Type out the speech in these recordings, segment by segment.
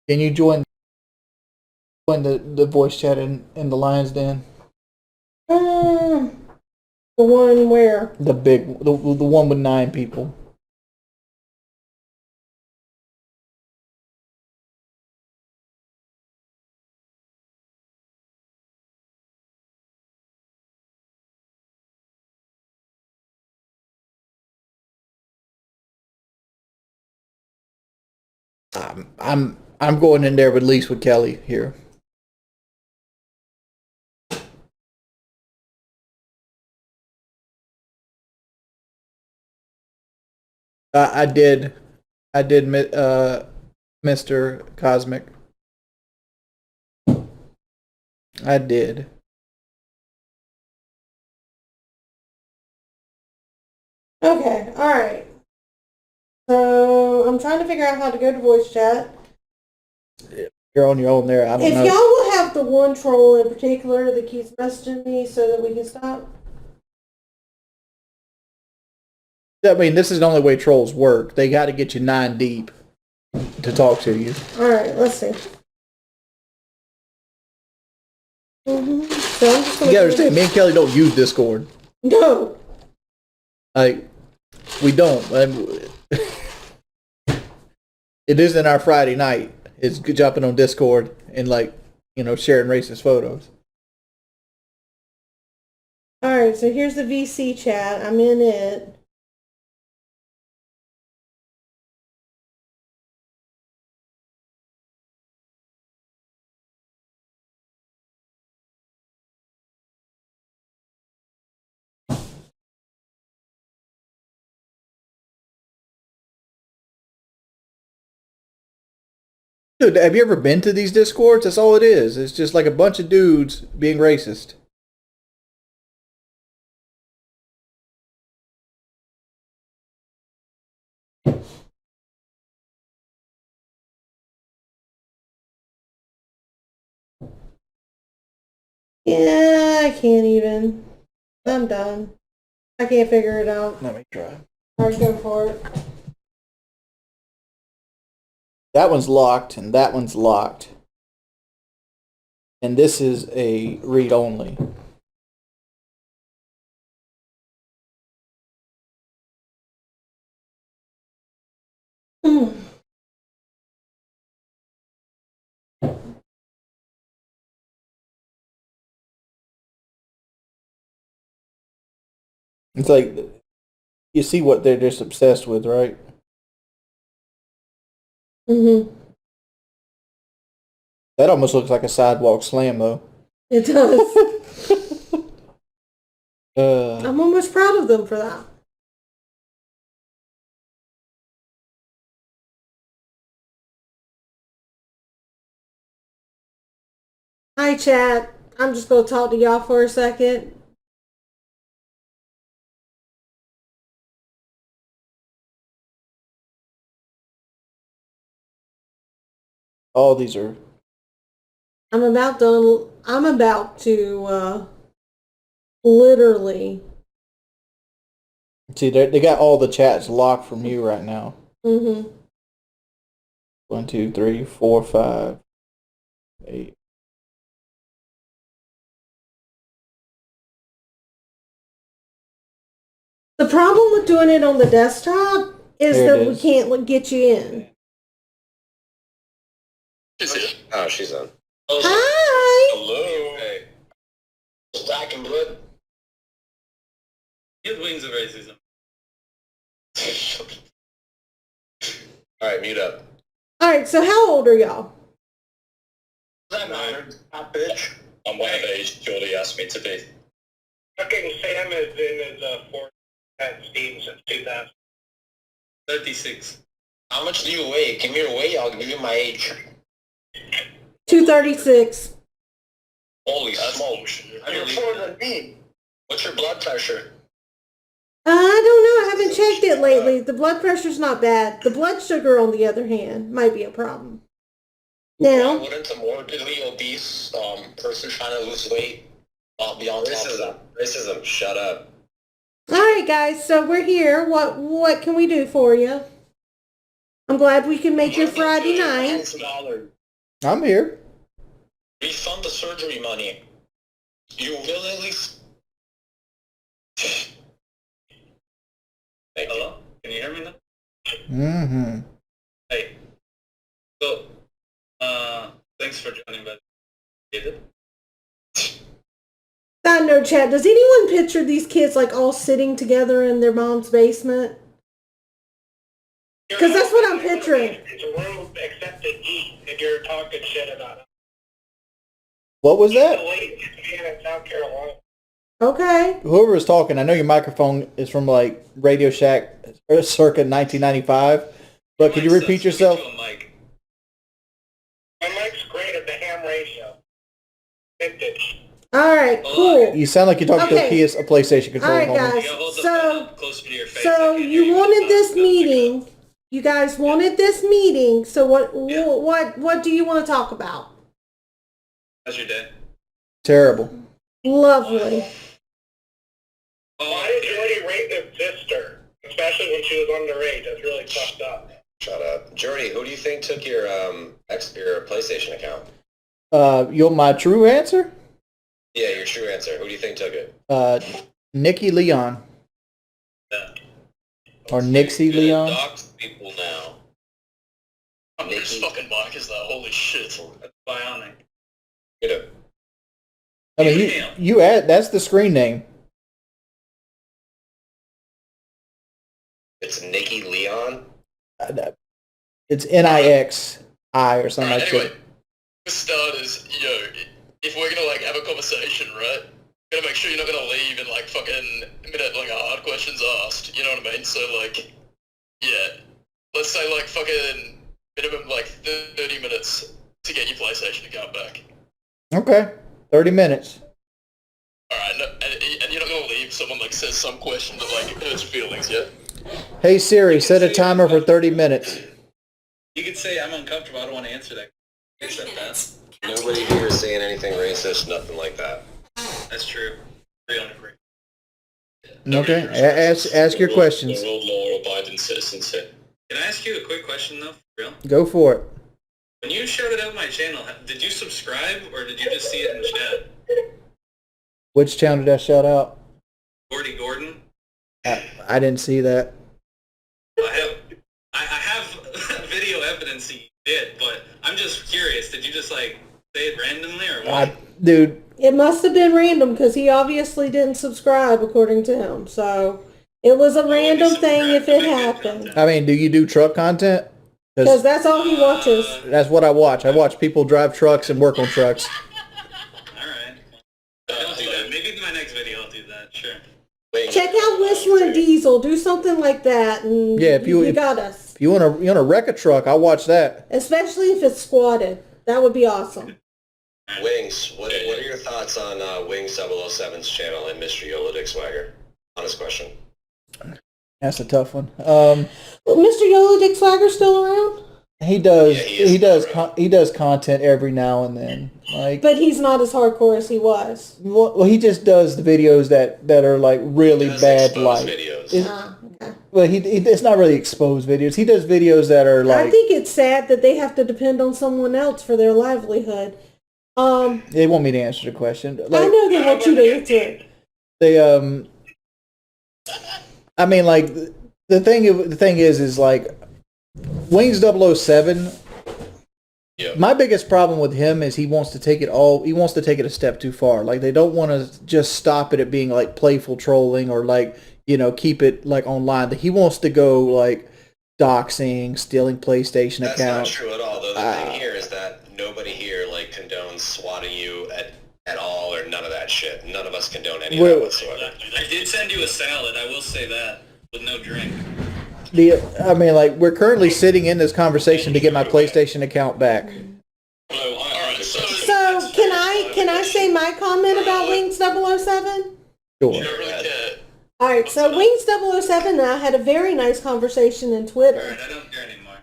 Can you join the voice chat in the Lions Den? The one where? The one with 9 people. I'm going in there at least with Kelly here. I did, Mr. Cosmic. I did. Okay, alright. So, I'm trying to figure out how to go to voice chat. You're on your own there. I don't know. If y'all will have the one troll in particular that keeps messaging me so that we can stop. I mean, this is the only way trolls work. They got to get you 9 deep to talk to you. Alright, let's see. So I'm just gonna You gotta understand, me and Kelly don't use Discord. No. Like, we don't. It isn't our Friday night. It's jumping on Discord and, like, sharing racist photos. Alright, so here's the VC chat. I'm in it. Dude, have you ever been to these Discords? That's all it is. It's just like a bunch of dudes being racist. Yeah, I can't even. I'm done. I can't figure it out. Let me try. Alright, go for it. That one's locked, and that one's locked. And this is a read-only. It's like, you see what they're just obsessed with, right? That almost looks like a sidewalk slam, though. It does. I'm almost proud of them for that. Hi, chat. I'm just going to talk to y'all for a second. All these are... I'm about to literally... See, they got all the chats locked from you right now. 1, 2, 3, 4, 5, 8. The problem with doing it on the desktop is that we can't get you in. Oh, she's on. Hi! Hello. Hey. Black and blood. Get wings of racism. Alright, mute up. Alright, so how old are y'all? That matter, hot bitch. I'm one of the age Jordy asked me to be. Fucking Sam has been as a fourth at Steam since 2000. 36. How much do you weigh? Give me your weight, I'll give you my age. 236. Holy smokes. You're shorter than me. What's your blood pressure? I don't know. I haven't checked it lately. The blood pressure's not bad. The blood sugar, on the other hand, might be a problem. Now, Wouldn't a morbidly obese person trying to lose weight be on top of that? Racism, shut up. alright guys, so we're here. What can we do for you? I'm glad we can make your Friday night. I'm here. Refund the surgery money. You willingly... Thank you. Hello? Can you hear me now? Mm-hmm. Hey. So, thanks for joining, but Side note, chat, does anyone picture these kids like all sitting together in their mom's basement? Because that's what I'm picturing. It's a room except to eat if you're talking shit about it. What was The that? latest man in South Carolina. Okay. Whoever is talking, I know your microphone is from like Radio Shack circa 1995, but could you repeat yourself? My mic's great at the ham ratio. Vintage. All right, cool. You sound like you're talking Okay. to a PlayStation controller. All right, Hold on. guys. You gotta hold the phone up closer to your face. So you wanted this meeting. You guys wanted this meeting. So what do you want to talk about? How's your day? Terrible. Lovely. Why did Jordy rape his sister? Especially when she was underage. That's really fucked up. Shut up. Jordy, who do you think took your your PlayStation account? You want my true answer? Yeah, your true answer. Who do you think took it? Nikki Leon. Yeah. Or Nixie Leon. Dox people now. I'm Nikki. fucking black as that. Holy shit. That's bionic. Get it. I mean, you add, that's the screen name. It's Nikki Leon? It's Nixi or something like Anyway, that. for starters, if we're gonna like have a conversation, right? Gotta make sure you're not gonna leave in like fucking minute like a hard questions asked. You know what I mean? So like, yeah, let's say like fucking minimum like 30 minutes to get your PlayStation account back. Okay, 30 minutes. All right, no, and you're not gonna leave. Someone like says some question that like hurts your feelings, yeah? Hey Siri, set a timer for 30 minutes. You could say I'm uncomfortable. I don't want to answer that. Accept that. Nobody here is saying anything racist, nothing like that. That's true. Real agree. Okay, ask your questions. We're all law-abiding citizens here. Can I ask you a quick question though? For real? Go for it. When you shouted out my channel, did you subscribe or did you just see it in chat? Which channel did I shout out? Gordy Gordon? I didn't see that. I have video evidence that you did, but I'm just curious. Did you just like say it randomly or what? Dude, It must have been random because he obviously didn't subscribe according to him. So it was a random thing if it happened. I mean, do you do truck content? Because that's all he watches. That's what I watch. I watch people drive trucks and work on trucks. Alright. I'll do that. Maybe in my next video I'll do that. Sure. Check out Whistling Diesel. Do something like that, and Yeah, if you got us. If you wanna wreck a truck, I'll watch that. Especially if it's squatted. That would be awesome. Wings, what are your thoughts on Wings 007's channel and Mr. Yola Dick Swagger? Honest question. That's a tough one. Mr. Yola Dick Swagger still around? He does. Yeah, he is he does content every now and then. Like, But he's not as hardcore as he was. well, he just does the videos that are like really Does bad. expose Like, videos. Okay. well, it's not really exposed videos. He does videos that are I like think it's sad that they have to depend on someone else for their livelihood. they want me to answer the question. I Like, know they want you to answer it. they I mean, like the thing is like Wings 007. Yep. My biggest problem with him is he wants to take it a step too far. Like, they don't want to just stop it at being like playful trolling or like, keep it like online. He wants to go like doxing, stealing PlayStation That's accounts. not true at all, though. The thing here is that nobody here like condones swatting you at all or none of that shit. None of us condone any of that whatsoever. I did send you a salad, I will say that, with no drink. I mean, like, we're currently sitting in this conversation to get my PlayStation account back. Alright, So can I say my comment about Wings 007? Sure. You don't really care. All right, so Wings 007 and I had a very nice conversation in Twitter. Alright, I don't care anymore.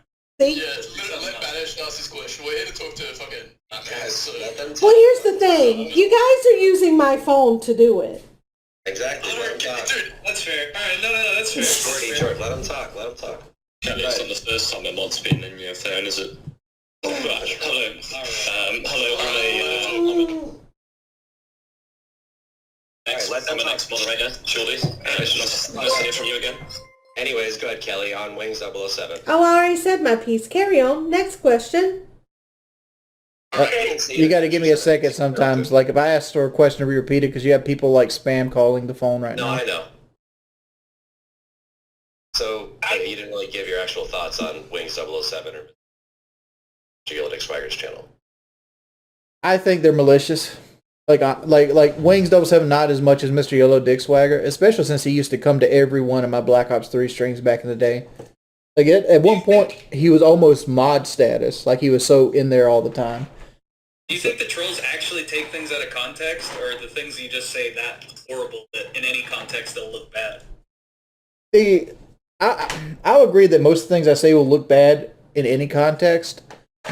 See? Yeah, let Banish ask his question. We're here to talk to fucking Guys, so. let them Well, here's the thing. You guys are using my phone to do it. Exactly. Let them talk. Dude, that's fair. Alright, no, that's fair. Jordy, let them talk. Let them talk. Kelly, it's not the first time a mod's been in your phone, is it? Right, hello. I'm an ex-moderator, Shorty. Nice to hear from you again. Anyways, go ahead, Kelly, on Wings 007. Oh, I already said my piece. Carry on. Next question. You got to give me a second sometimes. Like, if I ask for a question to be repeated, because you have people, like, spam calling the phone right No, now. I know. So, you didn't really give your actual thoughts on Wings 007 or Mr. Dick Swagger's channel. I think they're malicious. Like Wings 007 not as much as Mr. Yellow Dick Swagger, especially since he used to come to every one of my Black Ops 3 streams back in the day. Like, at one point, he was almost mod status. Like, he was so in there all the time. Do you think the trolls actually take things out of context, or are the things you just say that horrible that in any context they'll look bad? I'll agree that most things I say will look bad in any context,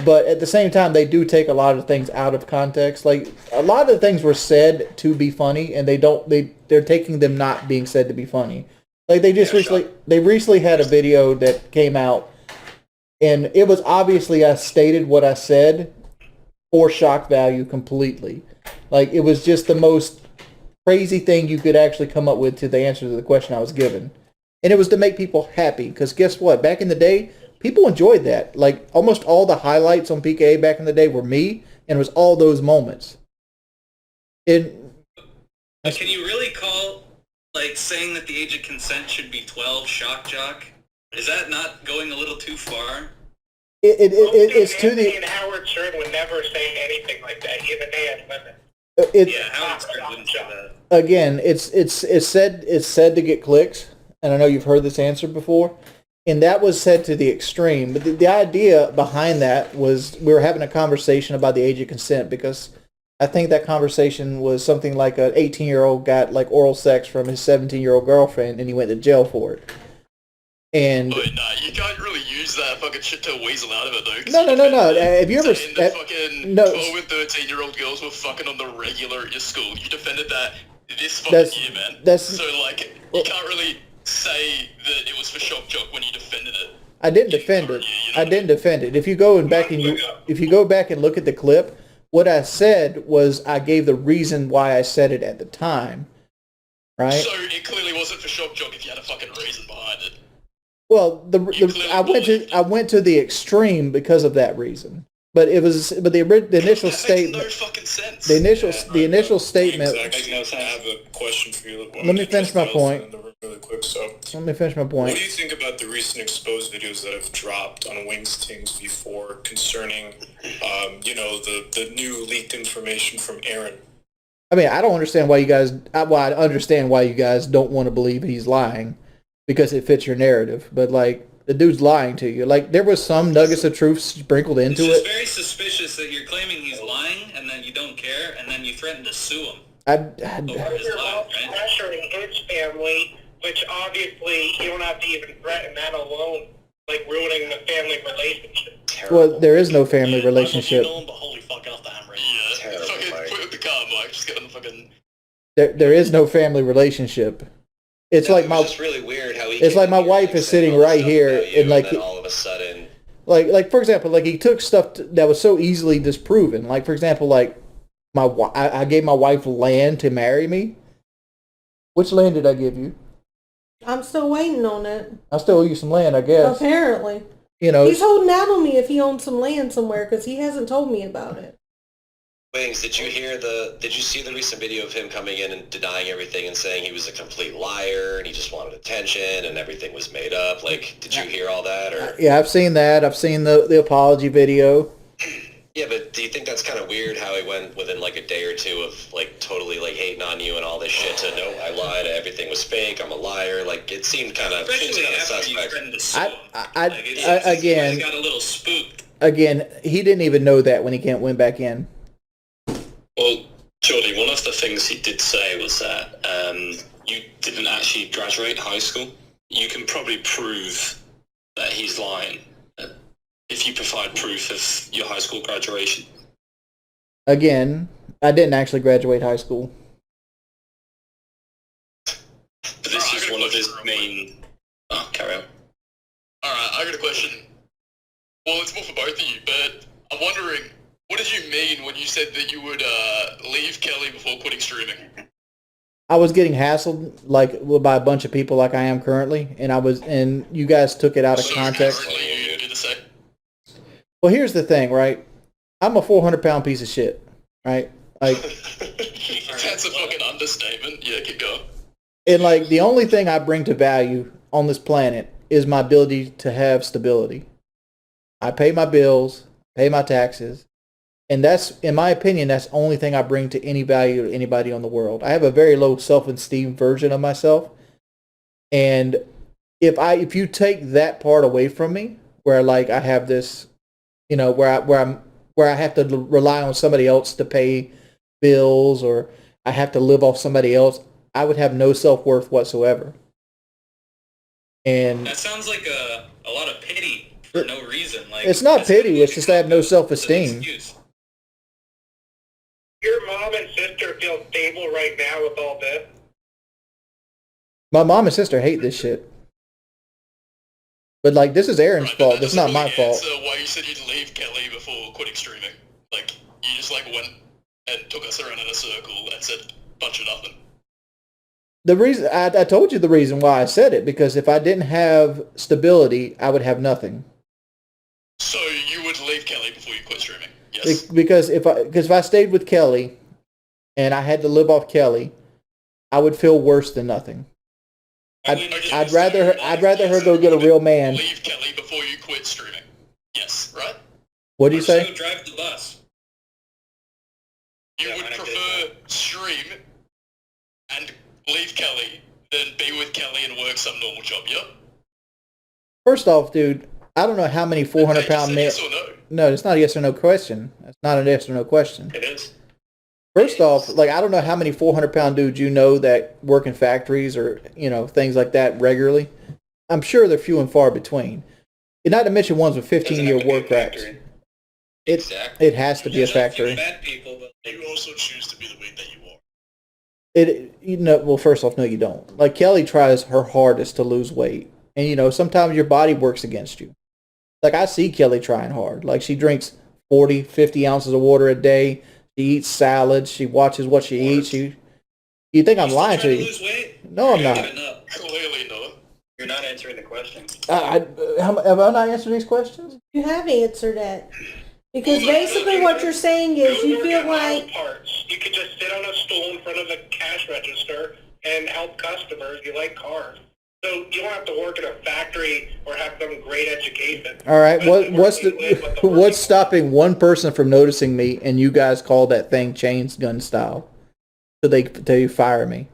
but at the same time, they do take a lot of things out of context. Like, a lot of the things were said to be funny, and they're taking them not being said to be funny. Like, they recently had a video that came out, and it was obviously I stated what I said for shock value completely. Like, it was just the most crazy thing you could actually come up with to the answer to the question I was given. And it was to make people happy, because guess what? Back in the day, people enjoyed that. Like, almost all the highlights on PKA back in the day were me, and it was all those moments. Can you really call, like, saying that the age of consent should be 12 shock jock? Is that not going a little too far? It's to the... And Howard Stern would never say anything like that, even they had limits. Yeah, Howard Stern wouldn't say that. Again, it's said to get clicks, and I know you've heard this answer before, and that was said to the extreme. But the idea behind that was we were having a conversation about the age of consent, because I think that conversation was something like an 18-year-old got like oral sex from his 17-year-old girlfriend, and he went to jail for it. And but nah, you can't really use that fucking shit to weasel out of it though. No. Have you ever... The fucking 12 and 13-year-old girls were fucking on the regular at your school. You defended that this fucking year, man. So, like, you can't really say that it was for shock jock when you defended it. I didn't defend it. I didn't defend it. If you go back and look at the clip, what I said was I gave the reason why I said it at the time, right? So it clearly wasn't for shock jock if you had a fucking reason behind it. Well, I went to the extreme because of that reason. But the initial statement. That makes no fucking sense. The initial statement. Exactly. I have a question for you. Let me finish my point. Really quick. So, let me finish my point. What do you think about the recent exposed videos that have dropped on Wings Teams V4 concerning, the new leaked information from Aaron? I mean, I don't understand why you guys. I understand why you guys don't want to believe he's lying, because it fits your narrative. But like, the dude's lying to you. Like, there was some nuggets of truth sprinkled into it. It's very suspicious that you're claiming he's lying, and then you don't care, and then you threaten to sue him. Over his life, right? Pressuring his family, which obviously you don't have to even threaten that alone, like ruining the family relationship. Well, there is no family relationship. Holy fuck, off the hammer. Yeah, fucking put the car, Mike. Just get on the fucking... There is no family relationship. It's like my... It's really weird how he... It's like my wife is sitting right here, and like... all of a sudden... Like, for example, like, he took stuff that was so easily disproven. Like, for example, like, I gave my wife land to marry me. Which land did I give you? I'm still waiting on it. I still owe you some land, I guess. Apparently. You know, he's holding out on me if he owns some land somewhere, because he hasn't told me about it. Wings, did you see the recent video of him coming in and denying everything and saying he was a complete liar and he just wanted attention and everything was made up? Like, did you hear all that? Or yeah, I've seen that. I've seen the apology video. Yeah, but do you think that's kind of weird how he went within like a day or two of like totally like hating on you and all this shit to no, I lied, everything was fake, I'm a liar. Like, it seemed kind of suspect. Again, got a little spooked. Again, he didn't even know that when he went back in. Well, Jordy, one of the things he did say was that you didn't actually graduate high school. You can probably prove that he's lying if you provide proof of your high school graduation. Again, I didn't actually graduate high school. But this is one of his main... Oh, carry on. Alright, I got a question. Well, it's more for both of you, but I'm wondering, what did you mean when you said that you would leave Kelly before quitting streaming? I was getting hassled like by a bunch of people like I am currently, and you guys took it out of So context. currently you do the same? Well, here's the thing, right? I'm a 400-pound piece of shit, right? Like, That's a fucking understatement. Yeah, keep going. and like the only thing I bring to value on this planet is my ability to have stability. I pay my bills, pay my taxes, and that's, in my opinion, that's the only thing I bring to any value to anybody on the world. I have a very low self-esteem version of myself, and if you take that part away from me, where like I have this, you know, where I have to rely on somebody else to pay bills, or I have to live off somebody else, I would have no self-worth whatsoever. And That sounds like a lot of pity for no reason. Like, it's not that's gonna pity, be it's just I have no an self-esteem. excuse. Your mom and sister feel stable right now with all this? My mom and sister hate this shit. But like, this is Aaron's Right, fault. that It's not doesn't my really fault. answer why you said you'd leave Kelly before quitting streaming. Like, you just like went and took us around in a circle and said a bunch of nothing. The reason I told you the reason why I said it, because if I didn't have stability, I would have nothing. So you would leave Kelly before you quit streaming? Yes. Because if I stayed with Kelly, and I had to live off Kelly, I would feel worse than nothing. I'd rather her go get a real man. Leave Kelly before you quit streaming. Yes, right? What do you Or just say? go drive the bus. You Yeah, would mine did prefer stream and leave Kelly than be with Kelly and work some normal job, yep? First off, dude, I don't know how many 400-pound men. Yes or no? No, it's not a yes or no question. It's not a yes or no question. It is. First off, like, I don't know how many 400-pound dudes you know that work in factories or, you know, things like that regularly. I'm sure they're few and far between. And not to mention ones with 15-year work racks. Exactly. It has to be a There's not factory. Bad people, but You also choose to be the way that you are. You know, well, first off, no, you don't. Like, Kelly tries her hardest to lose weight. And, you know, sometimes your body works against you. Like, I see Kelly trying hard. Like, she drinks 40, 50 ounces of water a day. She eats salads. She watches what she eats. You think I'm you lying still to trying to you? lose weight? No, I'm You're not. giving up. Clearly not. You're not answering the question. Have I not answered these questions? You have answered it. Because Well, basically what you're saying is you work feel at auto like, parts. You could just sit on a stool in front of the cash register and help customers. You like cars. So you don't have to work in a factory or have some great education. All right. What's the What's stopping one person from noticing me, and you guys call that thing chains gun style? So they fire me.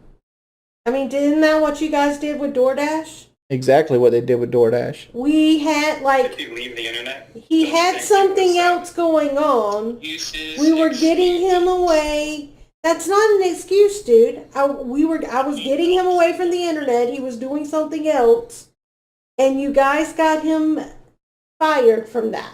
I mean, isn't that what you guys did with DoorDash? Exactly what they did with DoorDash. We had, like, If you leave the internet, he had something else going on. We were getting him away. That's not an excuse, dude. I was getting him away from the internet. He was doing something else. And you guys got him fired from that.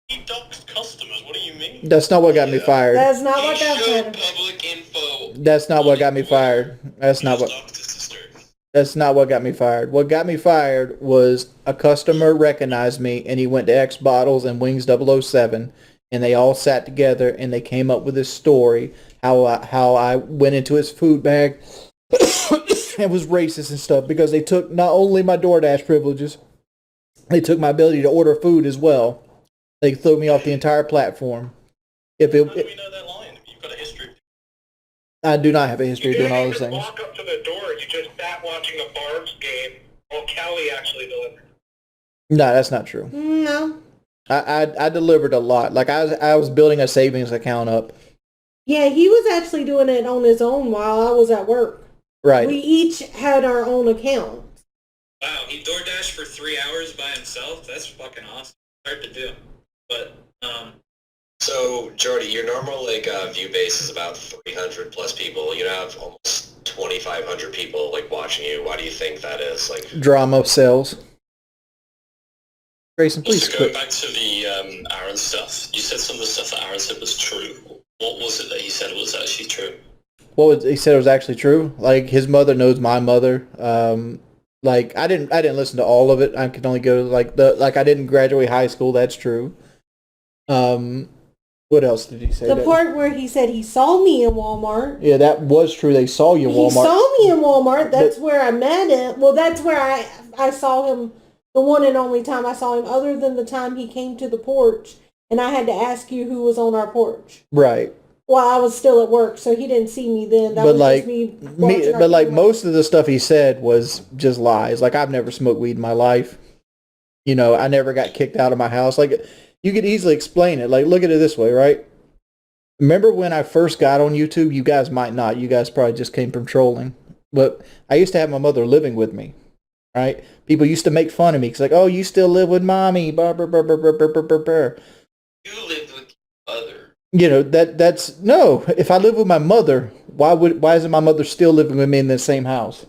He doxed customers, what do you mean? That's not what got me fired. That's not what got showed fired. public info. That's not what got me fired. That's not what got me fired. What got me fired was a customer recognized me, and he went to X Bottles and Wings 007, and they all sat together and they came up with this story how I went into his food bag and was racist and stuff because they took not only my DoorDash privileges, they took my ability to order food as well. They threw me off the entire platform. How do we know they're lying? You've got a history. I do not have a history of doing all those You didn't things. walk up to the door. You just sat watching a Barnes game while Kelly actually delivered. No, that's not true. No. I delivered a lot. Like I was building a savings account up. Yeah, he was actually doing it on his own while I was at work. Right. We each had our own account. Wow, he DoorDashed for 3 hours by himself? That's fucking awesome. Hard to do. But, So, Jordy, your normal view base is about 300 plus people. You have almost 2,500 people watching you. Why do you think that is? Drama sells. Grayson, please Just to go quit. back to the Aaron stuff, you said some of the stuff that Aaron said was true. What was it that he said was actually true? He said it was actually true. Like his mother knows my mother. Like I didn't listen to all of it. I could only go I didn't graduate high school. That's true. What else did he say? The part where he said he saw me in Walmart. Yeah, that was true. They saw you in Walmart. He saw me in Walmart. That's where I met him. Well, that's where I saw him. The one and only time I saw him, other than the time he came to the porch, and I had to ask you who was on our porch. Right. Well, I was still at work, so he didn't see me then. That but was like just me. but like most of the stuff he said was just lies. Like, I've never smoked weed in my life. You know, I never got kicked out of my house. Like, you could easily explain it. Like, look at it this way, right? Remember when I first got on YouTube? You guys might not. You guys probably just came from trolling. But I used to have my mother living with me, right? People used to make fun of me. It's like, oh, you still live with mommy. Burr, burr, burr, burr, burr, burr, burr, burr. You lived with your mother. You know, that's no. If I live with my mother, why isn't my mother still living with me in the same house?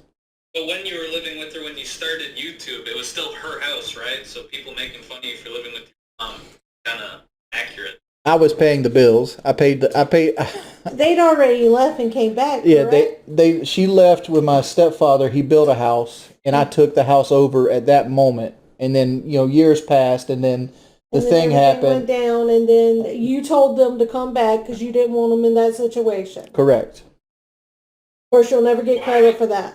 But when you were living with her when you started YouTube, it was still her house, right? So people making fun of you for living with your mom, kind of accurate. I was paying the bills. I paid. They'd already left and came back. Yeah, correct? she left with my stepfather. He built a house, and I took the house over at that moment. And then, you know, years passed, and then the thing happened. Went down, and then you told them to come back because you didn't want them in that situation. Correct. Of course, you'll never get credit for that.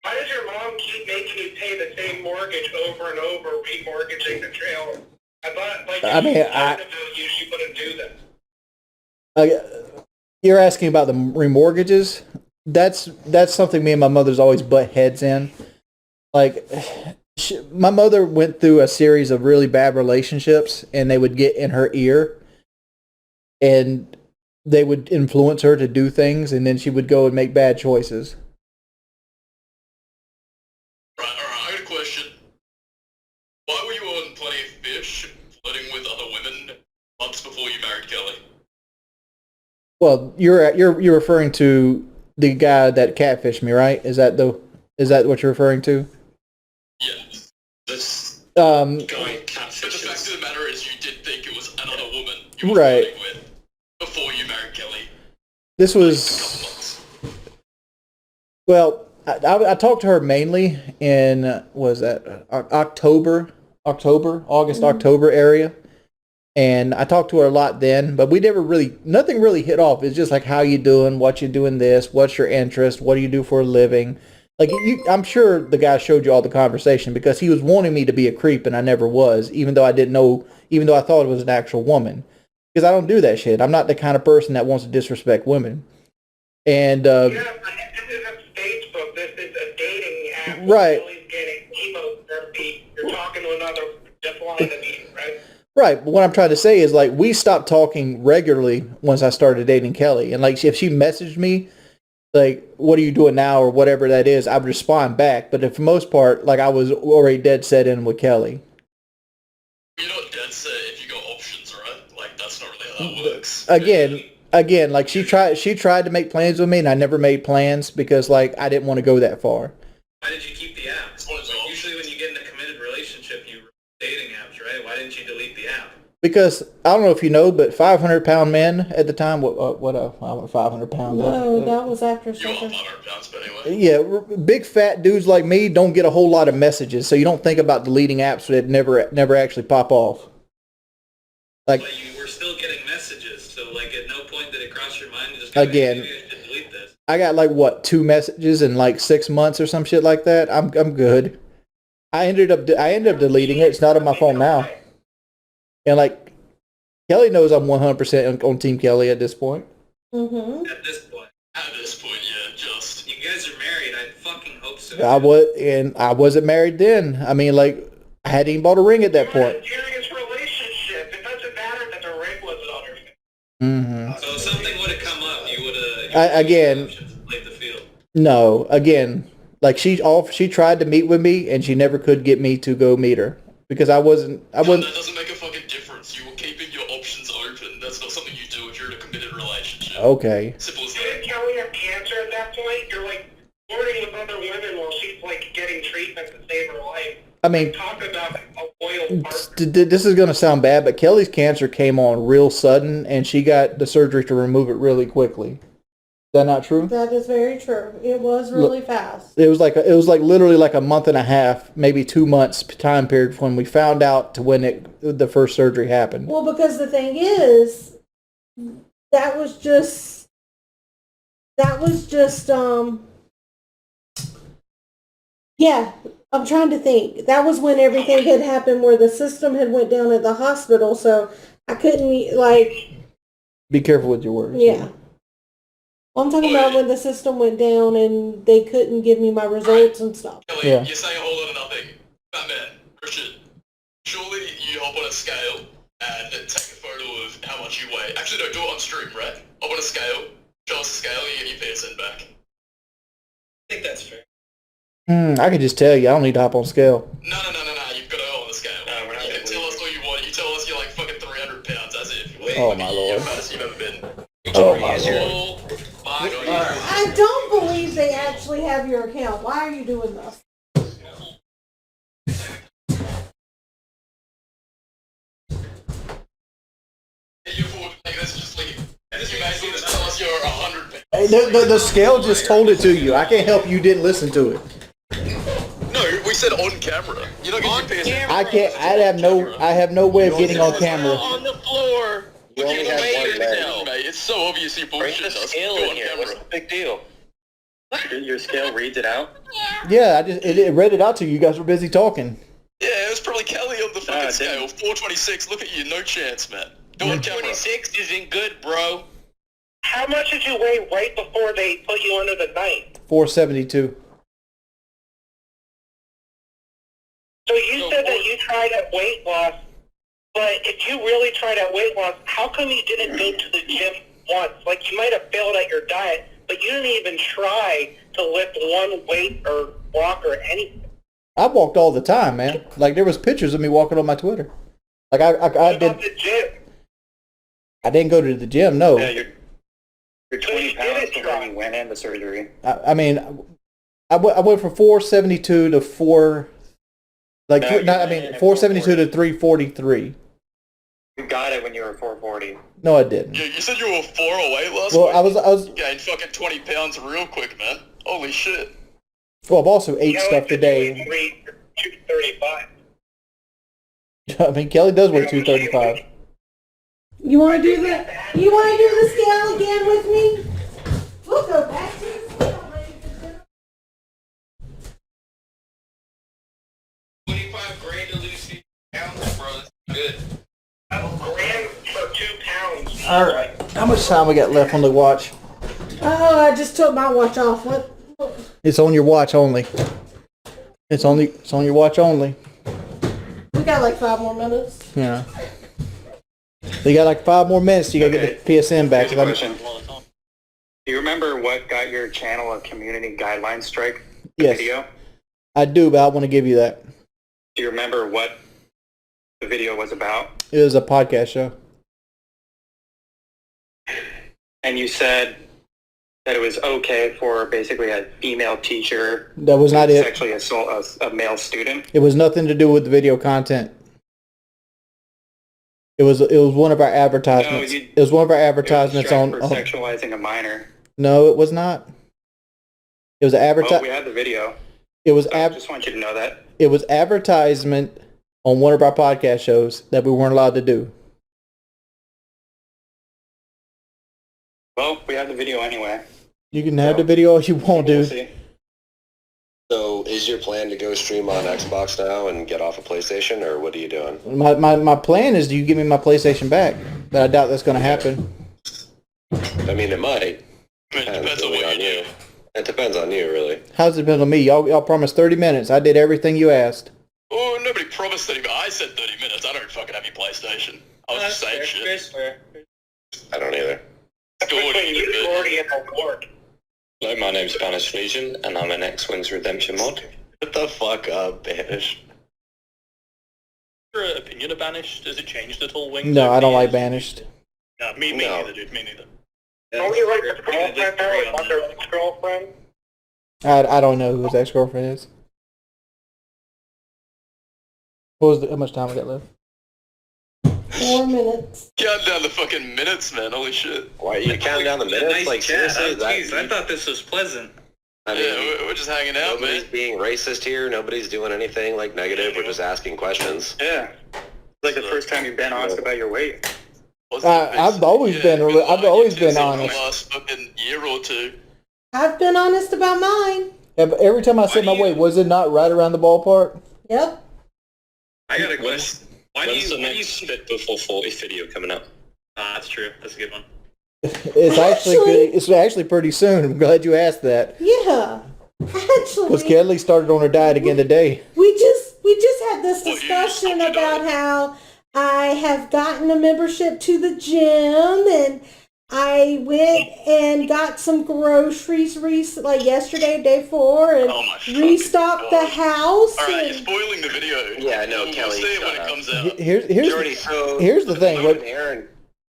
Why does your mom keep making you pay the same mortgage over and over, remortgaging the trailer? I thought, like, she wouldn't do that. You're asking about the remortgages? That's something me and my mother's always butt heads in. Like, my mother went through a series of really bad relationships, and they would get in her ear, and they would influence her to do things, and then she would go and make bad choices. Right, alright, I got a question. Why were you on Plenty of Fish flirting with other women months before you married Kelly? Well, you're referring to the guy that catfished me, right? Is that what you're referring to? Yeah. This Guy guy But the catfishes. fact of the matter is you did think it was another woman you were Right. flirting with before you married Kelly. This A was, couple months. well, I talked to her mainly in, was that August, October area. And I talked to her a lot then, but nothing really hit off. It's just like, how you doing? What you doing this? What's your interest? What do you do for a living? Like, I'm sure the guy showed you all the conversation because he was wanting me to be a creep, and I never was, even though I didn't know, even though I thought it was an actual woman. Because I don't do that shit. I'm not the kind of person that wants to disrespect women. And, Yeah, but this isn't Facebook. This is a dating app. Right. Kelly's getting chemotherapy. You're talking to another just line of you, right? Right, but what I'm trying to say is, like, we stopped talking regularly once I started dating Kelly. And, like, if she messaged me, like, what are you doing now or whatever that is, I would respond back. But for the most part, like, I was already dead set in with Kelly. You're not dead set if you got options, right? Like, that's not really how that works. Again, like, she tried to make plans with me, and I never made plans because, like, I didn't want to go that far. Why did you keep the app? Like, usually when you get in a committed relationship, you dating apps, right? Why didn't you delete the app? Because, I don't know if you know, but 500-pound men at the time, 500 pounds? No, that was after You are second. 500 pounds, but anyway. Yeah, big fat dudes like me don't get a whole lot of messages, so you don't think about deleting apps that never actually pop off. Like, But you were still getting messages, so like at no point did it cross your mind to just Again. maybe I should delete this. I got like 2 messages in like 6 months or some shit like that. I'm good. I ended up deleting it. It's not on my phone now. And like, Kelly knows I'm 100% on Team Kelly at this point. Mm-hmm. At this point. At this point, yeah, just... You guys are married, I fucking hope so. I wasn't married then. I mean, like, I hadn't even bought a ring at that You're in point. a serious relationship. It doesn't matter that the ring was on her face. Mm-hmm. So if something would have come up, you would have Again, played the field. no, again, like she tried to meet with me and she never could get me to go meet her because I wasn't. That doesn't make a fucking difference. You were keeping your options open. That's not something you do if you're in a committed relationship. Okay. Simple as Didn't that. Kelly have cancer at that point? You're like flirting with other women while she's like getting treatment to save her life. I mean, Talk about a loyal partner. this is going to sound bad, but Kelly's cancer came on real sudden and she got the surgery to remove it really quickly. that not true? That is very true. It was really fast. It was like literally like a month and a half, maybe 2 months time period from when we found out to when the first surgery happened. Well, because the thing is, that was just yeah, I'm trying to think. That was when everything had happened where the system had went down at the hospital, so I couldn't, like... Be careful with your words. Yeah. Well, I'm talking about when the system went down and they couldn't give me my results and stuff. Kelly, Yeah. you're saying a whole lot of nothing. Batman, Richard, surely you hop on a scale and take a photo of how much you weigh. Actually, no, do it on stream, right? Hop on a scale, show us the scale, and you get your PSN back. I think that's fair. I can just tell you, I don't need to hop on scale. No, you've got to go on the scale. We're not You can tell us all you want. You tell us you're like fucking 300 pounds, as if you weigh Oh, like my the lord. fattest you've ever been. Oh, my lord. Oh, my God. I don't believe they actually have your account. Why are you doing this? That's just like, you guys need to tell us you're 100 pounds. Hey, the scale just told it to you. I can't help you didn't listen to it. No, we said on camera. You don't get your PSN. I can't. I have no way of getting on camera. On the floor. You only have one leg. Mate, it's so obvious you Bring bullshit the us. scale Go in on here. What's camera. the big deal? Your scale reads it out? Yeah, it read it out to you. You guys were busy talking. Yeah, it was probably Kelly on the fucking it scale. didn't. 426. Look at you. No chance, man. Do on camera. 26 isn't good, bro. How much did you weigh right before they put you under the knife? 472. So you said that you tried at weight loss, but if you really tried at weight loss, how come you didn't go to the gym once? Like, you might have failed at your diet, but you didn't even try to lift one weight or walk or anything. I walked all the time, man. Like there was pictures of me walking on my Twitter. Like I What did. about the gym? I didn't go to the gym. No. Yeah, you're So 20 you pounds didn't from try. when you went into surgery. I mean, I went from 472 to 4. Like No, th- you not, I went mean in at 472 to 440. 343. You got it when you were 440. No, I didn't. You said you were 4 away last Well, week? I was. You gained fucking 20 pounds real quick, man. Holy shit. Well, I've also ate You know, stuff it's today. 235. I mean, Kelly does weigh 235. You want to do the? You want to do the scale again with me? We'll go back to the scale, ladies and gentlemen. 25 grand to lose 50 pounds, bro. That's good. A gram for 2 pounds. All right. How much time we got left on the watch? Oh, I just took my watch off. What? It's on your watch only. It's on your watch only. We got like 5 more minutes. Yeah. You got like 5 more minutes. You gotta get the PSN back. Here's a question. Do you remember what got your channel a community guideline strike? The Yes. video? I do, but I want to give you that. Do you remember what the video was about? It was a podcast show. And you said that it was okay for basically a female teacher That was not to it. sexually assault a male student. It was nothing to do with the video content. It was one of our advertisements. No, you- It was one of our It was a advertisements strike on. for sexualizing a minor. No, it was not. It was an Oh, we advertisement. had the video. It was I just want you to know that. It was advertisement on one of our podcast shows that we weren't allowed to do. Well, we have the video anyway. You can have the video all you want, We'll dude. see. So is your plan to go stream on Xbox now and get off a PlayStation, or what are you doing? My plan is, do you give me my PlayStation back? But I doubt that's going to happen. I mean, it might. It depends on what you do. It depends on you, really. How's it depend on me? Y'all promised 30 minutes. I did everything you asked. Oh, nobody promised 30 minutes. I said 30 minutes. I don't fucking have your PlayStation. I was just saying shit. I don't either. Good. Between you, Gordy, and the Lord. Hello, my name's Banish Legion, and I'm an ex-WingsOfRedemption mod. Shut the fuck up, Banish. Your opinion of Banished? Does it change at all, Wings? No, I don't like Banished. No, me No. neither, dude. Me neither. Don't you like the girlfriend now, like your ex-girlfriend? I don't know who his ex-girlfriend is. How much time we got left? 4 minutes. Count down the fucking minutes, man. Holy shit. Why are you counting down the minutes? Nice Like, chat. seriously? Jeez, I thought this was pleasant. I mean, Yeah, we're just hanging out, nobody's man. being racist here. Nobody's doing anything like negative. We're just asking questions. Yeah. It's like the first time you've been honest about your weight. I've always been honest. Last fucking year or two. I've been honest about mine. Every time I said my weight, was it not right around the ballpark? Yep. I got a question. When's the next Fit Before 40 video coming up? That's true. That's a good one. It's actually pretty soon. I'm glad you asked that. Yeah. Because Actually, Kelly started on her diet again today. we just had this Well, you discussion stopped your about how I have gotten a membership to the gym, and I went and got some groceries like yesterday, day 4, and Oh my fucking restocked the God. house. Alright, you're And spoiling the video. Yeah, I know, We'll Kelly, see it when shut it up. comes out. Here's the thing.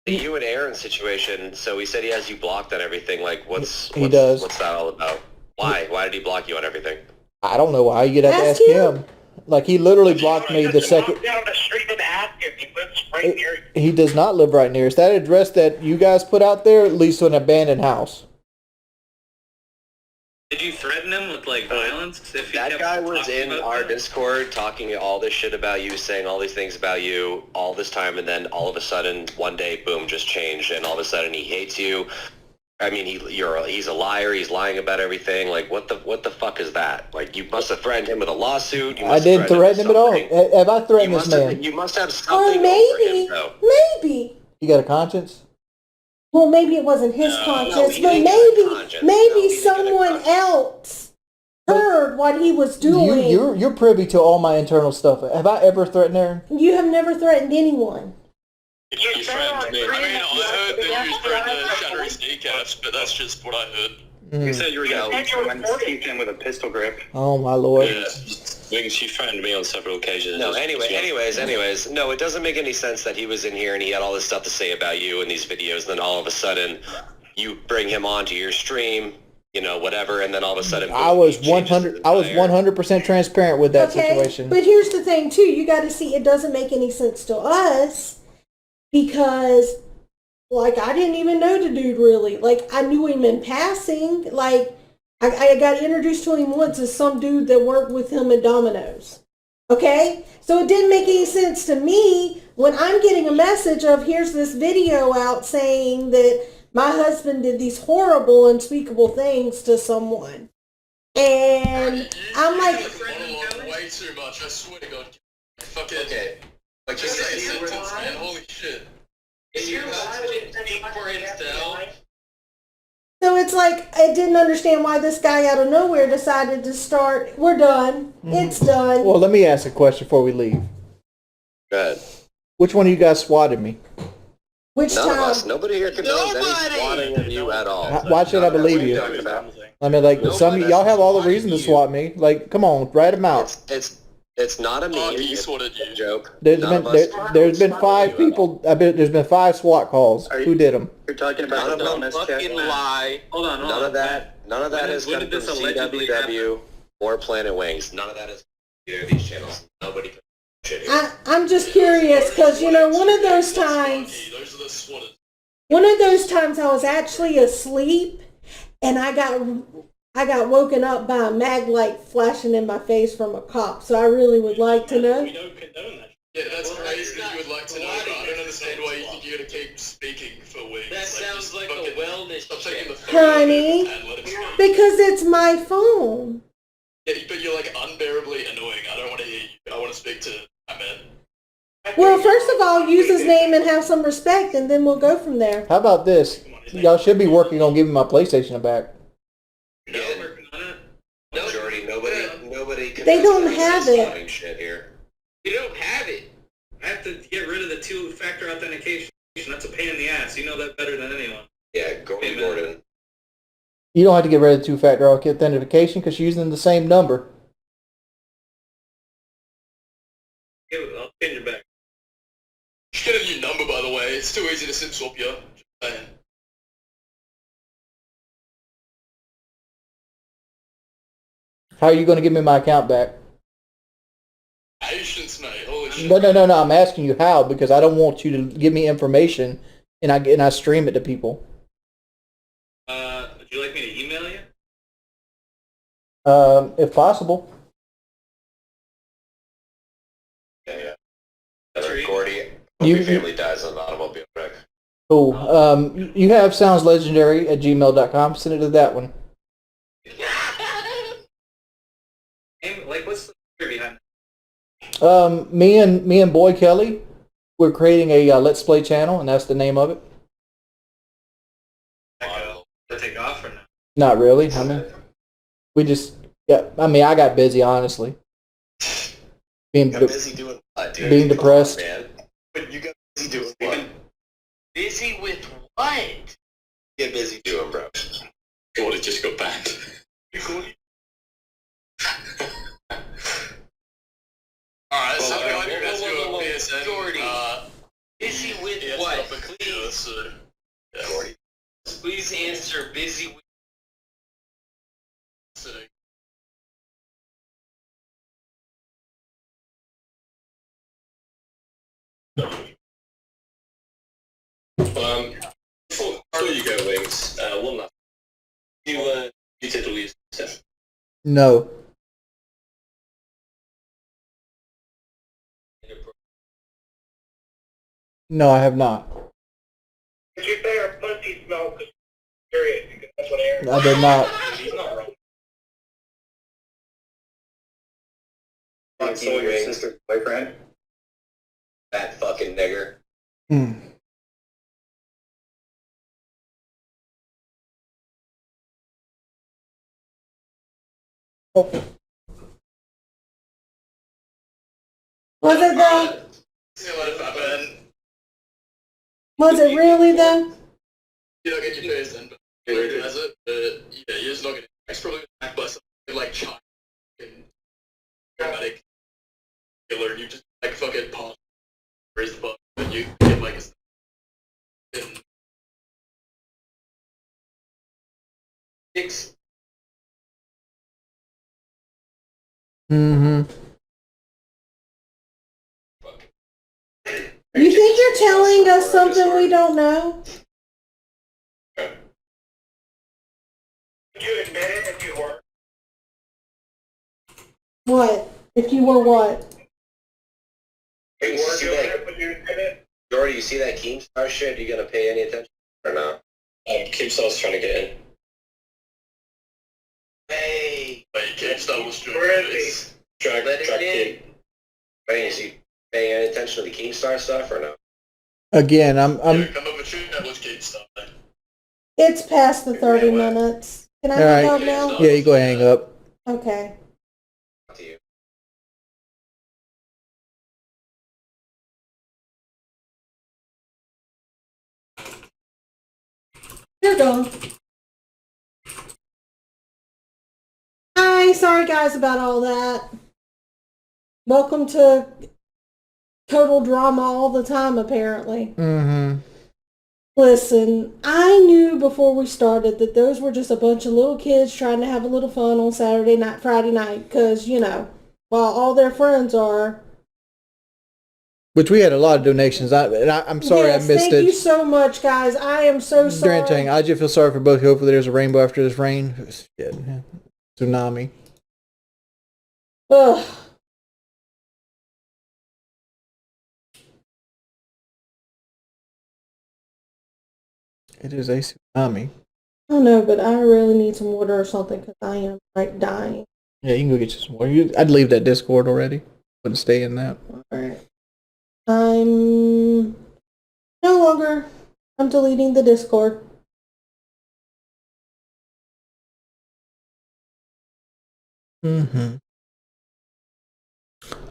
You and Aaron situation. So he said he has you blocked on everything. Like, what's does. What's that all about? Why? Why did he block you on everything? I don't know why. You'd have to Ask ask him. Like, he literally blocked me the second. Walk down the street and ask him. He lives right near you. He does not live right near us. That address that you guys put out there leads to an abandoned house. Did you threaten him with like violence? If he That kept guy was talking in about our that? Discord talking all this shit about you, saying all these things about you all this time, and then all of a sudden, one day, boom, just changed, and all of a sudden he hates you. I mean, he's a liar. He's lying about everything. Like, what the fuck is that? Like, you must have threatened him with a lawsuit. You I must didn't have threaten him at all. something. Have I threatened this man? You must have or something over maybe, him, though. maybe. You got a conscience? Well, maybe it wasn't his No, conscience, he but didn't get a conscience. No, he maybe didn't get a someone conscience. else heard what he was doing. You're privy to all my internal stuff. Have I ever threatened Aaron? You have never threatened anyone. You threatened me. I mean, I heard that you threatened to shatter his kneecaps, but that's just what I heard. You said you were going to keep him with a pistol grip. Oh my lord. Yeah. Wings, you threatened me on several occasions. No, as well. anyways. No, it doesn't make any sense that he was in here and he had all this stuff to say about you in these videos, and then all of a sudden you bring him onto your stream, you know, whatever, and then all of a sudden boom, I was he changes his 100% transparent with that situation. But here's the thing too, you got to see it doesn't make any sense to us because like I didn't even know the dude really. Like I knew him in passing. Like I got introduced to him once as some dude that worked with him at Domino's. Okay? So it didn't make any sense to me when I'm getting a message of here's this video out saying that my husband did these horrible, unspeakable things to someone. And I'm like, Monologue way too much, I swear to God. Fucking, Okay. Like, just say a just sentence, man, holy shit. If you Speak for himself. so it's like I didn't understand why this guy out of nowhere decided to start. We're done. It's done. Well, let me ask a question before we leave. Go ahead. Which one of you guys swatted me? Which None of time? us. Nobody here condones any swatting of you at all. Why should I believe you? Talking about. I mean, like, some of Nobody y'all have all the reason to swatted swat me. Like, come on, write them out. It's not a Oh, meme. he It's swatted a you. joke. There's None of been us there's been swatted 5 you at all. people. I bet there's been 5 SWAT calls. Who did them? You're talking about None the of them wellness check. lie. Hold on. None of that has when come did from this allegedly CWW or Planet Wings. None of that is either of these channels. Nobody can shit here. I'm just curious because you know one of those times. Those are the swatters. One of those times I was actually asleep and I got woken up by a mag light flashing in my face from a cop. So I really would like to know. We don't condone that. Yeah, that's crazy that you would like to know, but I don't understand why you think you're gonna keep speaking for wings. That sounds just like a fucking wellness stop taking the check. phone Honey. and let him speak. Because it's my phone. Yeah, but you're like unbearably annoying. I don't want to hear you. I want to speak to that man. Well, first of all, use his name and have some respect, and then we'll go from there. How about this? Y'all should be working on giving my PlayStation back. No, working on it. Majority, nobody can They don't have it. shit here. You don't have it. I have to get rid of the 2-factor authentication. That's a pain in the ass. You know that better than anyone. Yeah, Gordon. You don't have to get rid of 2-factor authentication because you're using the same number. I'll change it back. Just get a new number, by the way. It's too easy to sim swap you. Just saying. How are you going to give me my account back? Patience, mate. Holy No. I'm asking you how, because I don't want you to give me information and I stream it to people. Would you like me to email you? If possible. Yeah. Sure. Gordy, You- your family dies in an automobile wreck. Cool. You have soundslegendary@gmail.com. Send it to that one. Like, what's the story behind Me and Boy Kelly, we're creating a Let's Play channel, and that's the name of it. that? To take off or not? Not really. I mean, we just. Yeah. I mean, I got busy, honestly. You got busy doing what, dude? Being depressed. Come on, man. You got busy doing what? Busy with what? Get busy doing, bro. Gordy just got banned. Alright, so Whoa, I think that's whoa, your PSN. Jordy. Busy with Yeah, what? Please. Please, Yeah. Gordy. Please answer busy with Before you go, Wings, one last. You did all your stuff. No. No, I have not. Did you say her pussy smelled? Curious, because that's what Aaron. I did not. He's not wrong. You stole your sister's boyfriend? that fucking nigger. Hmm. Was it though? See you later, fat man. Was it really though? You're not getting your PSN, but Gordy has it. Yeah, you're just not getting. It's probably backed by something like China and dramatic killer, and you just like fucking pause. Raise the button, and you get like a. Dicks. Mm-hmm. You think you're telling us something we don't know? Would you admit it if you were? What? If you were what? Hey, you Were see doing that? it? Would you admit it? Jordy, you see that Keemstar shit? You gonna pay any attention or not? Keepstar's trying to get in. Hey, Wait, GameStop was doing Where is this. Drag Let it King. Wayne, is he paying any attention to the Keemstar stuff or no? Again, I'm Yeah, come over to that was GameStop then. It's past the 30 Yeah, what? minutes. Can I All hang right. up now? yeah. You go hang up. Okay. Up to you. You're gone. Hi, sorry guys about all that. Welcome to total drama all the time, apparently. Mm-hmm. Listen, I knew before we started that those were just a bunch of little kids trying to have a little fun on Saturday night, Friday night, because, you know, while all their friends are. Which we had a lot of donations. I'm sorry Yes, I missed thank it. you so much, guys. I am so sorry. Dranchang, I just feel sorry for both. Hopefully there's a rainbow after this rain. Shit. Tsunami. Ugh. It is a tsunami. I don't know, but I really need some water or something because I am like dying. Yeah, you can go get you some water. I'd leave that Discord already. Wouldn't stay in that. Alright. I'm deleting the Discord. Mm-hmm.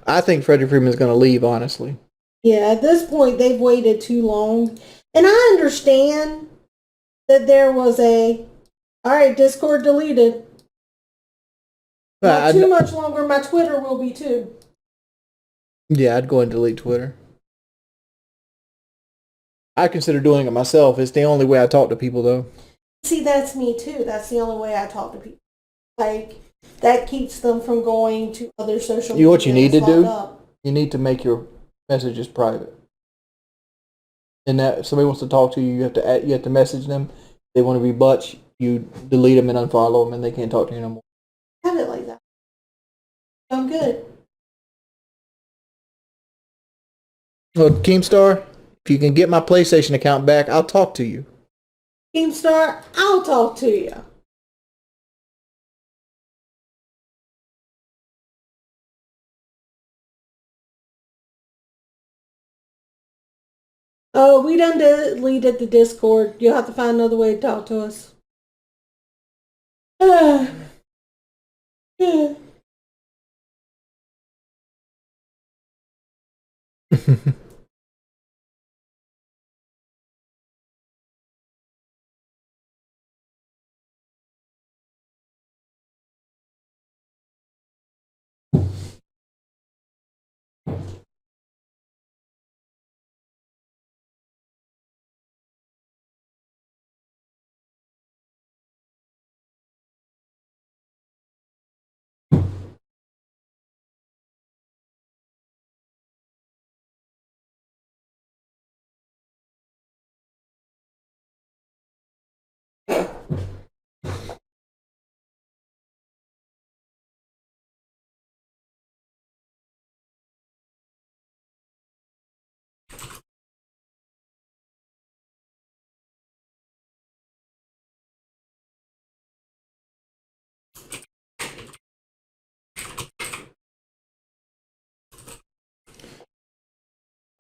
I think Freddie Freeman's going to leave, honestly. Yeah, at this point they've waited too long. And I understand that there was alright, Discord deleted. Not too much longer, my Twitter will be too. Yeah, I'd go and delete Twitter. I consider doing it myself. It's the only way I talk to people, though. See, that's me too. That's the only way I talk to people. Like, that keeps them from going to other social media. What you need to do? You need to make your messages private. And that if somebody wants to talk to you, you have to message them. If they want to be butch, you delete them and unfollow them, and they can't talk to you no more. Have it like that. I'm good. Well, Keemstar, if you can get my PlayStation account back, I'll talk to you. Keemstar, I'll talk to you. Oh, we done deleted the Discord. You'll have to find another way to talk to us.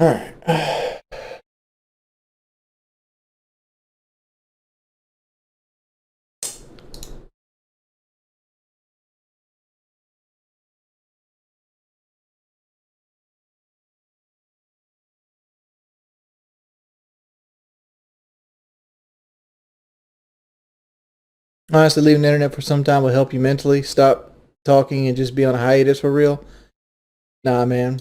All right. Honestly, leaving the internet for some time will help you mentally. Stop talking and just be on a hiatus for real. Nah, man.